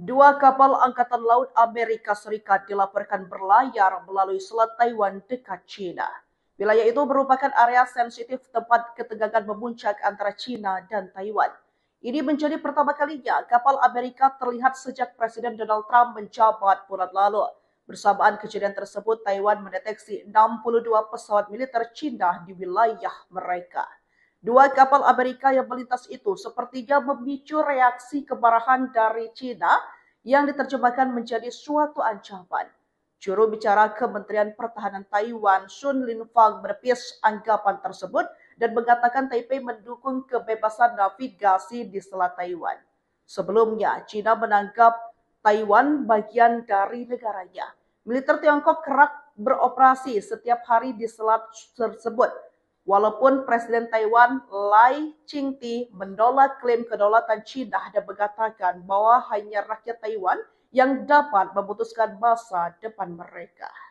Dua kapal Angkatan Laut Amerika Serikat dilaporkan berlayar melalui Selat Taiwan dekat China. Wilayah itu merupakan area sensitif tempat ketegangan memuncak antara China dan Taiwan. Ini menjadi pertama kalinya kapal Amerika terlihat sejak Presiden Donald Trump menjabat bulan lalu. Bersamaan kejadian tersebut, Taiwan mendeteksi 62 pesawat militer China di wilayah mereka. Dua kapal Amerika yang melintas itu sepertinya memicu reaksi kemarahan dari China yang diterjemahkan menjadi suatu ancaman. Juru bicara Kementerian Pertahanan Taiwan, Sun Linfang, menepis anggapan tersebut dan mengatakan Taipei mendukung kebebasan navigasi di Selat Taiwan. Sebelumnya, China menganggap Taiwan bagian dari negaranya. Militer Tiongkok kerap beroperasi setiap hari di selat tersebut. Walaupun Presiden Taiwan Lai Ching-te menolak klaim kedaulatan China dan mengatakan bahwa hanya rakyat Taiwan yang dapat memutuskan masa depan mereka.